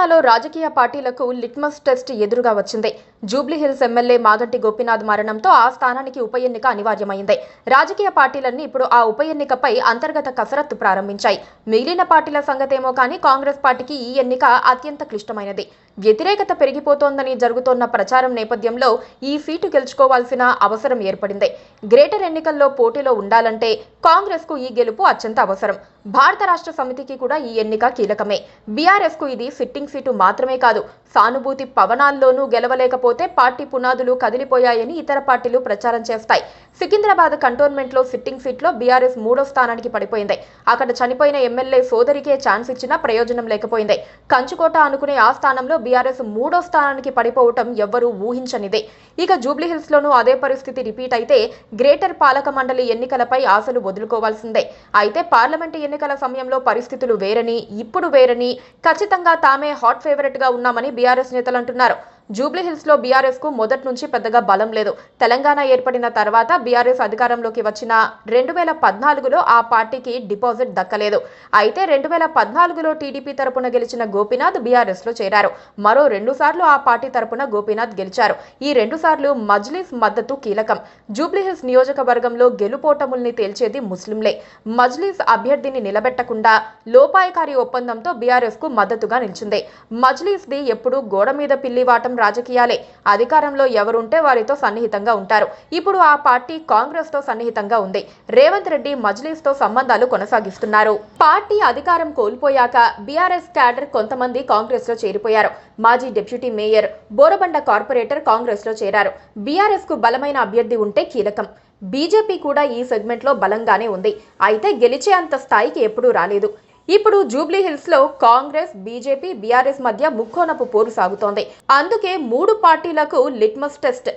తెలంగాణలో రాజకీయ పార్టీలకు లిట్మస్ టెస్ట్ ఎదురుగా వచ్చింది. జూబ్లీహిల్స్ ఎమ్మెల్యే మాగంటి గోపీనాథ్ మరణంతో ఆ స్థానానికి ఉప ఎన్నిక అనివార్యమైంది. రాజకీయ పార్టీలన్నీ ఇప్పుడు ఆ ఉప ఎన్నికపై అంతర్గత కసరత్తు ప్రారంభించాయి. మిగిలిన పార్టీల సంగతేమో కానీ కాంగ్రెస్ పార్టీకి ఈ ఎన్నిక అత్యంత క్లిష్టమైనది. వ్యతిరేకత పెరిగిపోతోందని జరుగుతోన్న ప్రచారం నేపథ్యంలో ఈ సీటు గెలుచుకోవాల్సిన అవసరం ఏర్పడింది. గ్రేటర్ ఎన్నికల్లో పోటీలో ఉండాలంటే కాంగ్రెస్ కు ఈ గెలుపు అత్యంత అవసరం. భారత రాష్ట్ర సమితికి కూడా ఈ ఎన్నిక కీలకమే. బీఆర్ఎస్ కు ఇది సిట్టింగ్ సీటు మాత్రమే కాదు, సానుభూతి పవనాల్లోనూ గెలవలేకపోతే పార్టీ పునాదులు కదిలిపోయాయని ఇతర పార్టీలు ప్రచారం చేస్తాయి. సికింద్రాబాద్ కంటోన్మెంట్ లో సిట్టింగ్ సీట్లో బీఆర్ఎస్ 3వ స్థానానికి పడిపోయింది. అక్కడ చనిపోయిన ఎమ్మెల్యే సోదరికే ఛాన్స్ ఇచ్చినా ప్రయోజనం లేకపోయింది. కంచుకోట అనుకునే ఆ స్థానంలో బీఆర్ఎస్ 3వ స్థానానికి పడిపోవటం ఎవ్వరూ ఊహించనిదే. ఇక జూబ్లీహిల్స్ లోనూ అదే పరిస్థితి రిపీట్ అయితే గ్రేటర్ పాలక మండలి ఎన్నికలపై ఆశలు వదులుకోవాల్సిందే. అయితే పార్లమెంటు ఎన్నికల సమయంలో పరిస్థితులు వేరని, ఇప్పుడు వేరని, ఖచ్చితంగా తామే హాట్ ఫేవరెట్ గా ఉన్నామని బీఆర్ఎస్ నేతలు అంటున్నారు. జూబ్లీహిల్స్ లో బీఆర్ఎస్ కు మొదటి నుంచి పెద్దగా బలం లేదు. తెలంగాణ ఏర్పడిన తర్వాత బీఆర్ఎస్ అధికారంలోకి వచ్చిన 2014లో ఆ పార్టీకి డిపాజిట్ దక్కలేదు. అయితే 2014లో టీడీపీ తరపున గెలిచిన గోపీనాథ్ బీఆర్ఎస్ లో చేరారు. మరో 2 సార్లు ఆ పార్టీ తరపున గోపీనాథ్ గెలిచారు. ఈ 2 సార్లు మజ్లిస్ మద్దతు కీలకం. జూబ్లీహిల్స్ నియోజకవర్గంలో గెలుపోటముల్ని తేల్చేది ముస్లింలే. మజ్లిస్ అభ్యర్థిని నిలబెట్టకుండా లోపాయకారి ఒప్పందంతో బీఆర్ఎస్ కు మద్దతుగా నిలిచింది. మజ్లిస్ ది ఎప్పుడు గోడ మీద పిల్లివాటం రాజకీయాలే. అధికారంలో ఎవరుంటే వారితో సన్నిహితంగా ఉంటారు. ఇప్పుడు ఆ పార్టీ కాంగ్రెస్ తో సన్నిహితంగా ఉంది. రేవంత్ రెడ్డి మజ్లిస్ తో సంబంధాలు కొనసాగిస్తున్నారు. పార్టీ అధికారం కోల్పోయాక బీఆర్ఎస్ క్యాడర్ కొంతమంది కాంగ్రెస్ లో చేరిపోయారు. మాజీ deputy mayor, Borabanda corporator Congress లో చేరారు. బీఆర్ఎస్ కు బలమైన అభ్యర్థి ఉంటే కీలకం. బీజేపీ కూడా ఈ సెగ్మెంట్ లో బలంగానే ఉంది. అయితే గెలిచే అంత స్థాయికి ఎప్పుడూ రాలేదు. ఇప్పుడు జూబ్లీహిల్స్ లో కాంగ్రెస్, బీజేపీ, బీఆర్ఎస్ మధ్య ముక్కోనపు పోరు సాగుతోంది. అందుకే 3 పార్టీలకు లిట్మస్ టెస్ట్.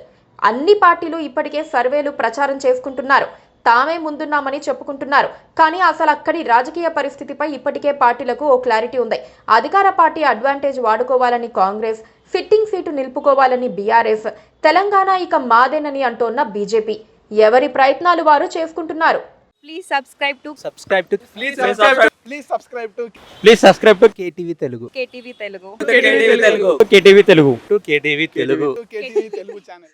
అన్ని పార్టీలు ఇప్పటికే సర్వేలు ప్రచారం చేసుకుంటున్నారు. తామే ముందున్నామని చెప్పుకుంటున్నారు. కానీ అసలు అక్కడి రాజకీయ పరిస్థితిపై ఇప్పటికే పార్టీలకు ఓ క్లారిటీ ఉంది. అధికార పార్టీ అడ్వాంటేజ్ వాడుకోవాలని కాంగ్రెస్, సిట్టింగ్ సీటు నిలుపుకోవాలని బీఆర్ఎస్, తెలంగాణ ఇక మాదేనని అంటోన్న బీజేపీ. ఎవరి ప్రయత్నాలు వారు చేసుకుంటున్నారు. Please subscribe to KTV Telugu. KTV Telugu. KTV Telugu. KTV Telugu. channel.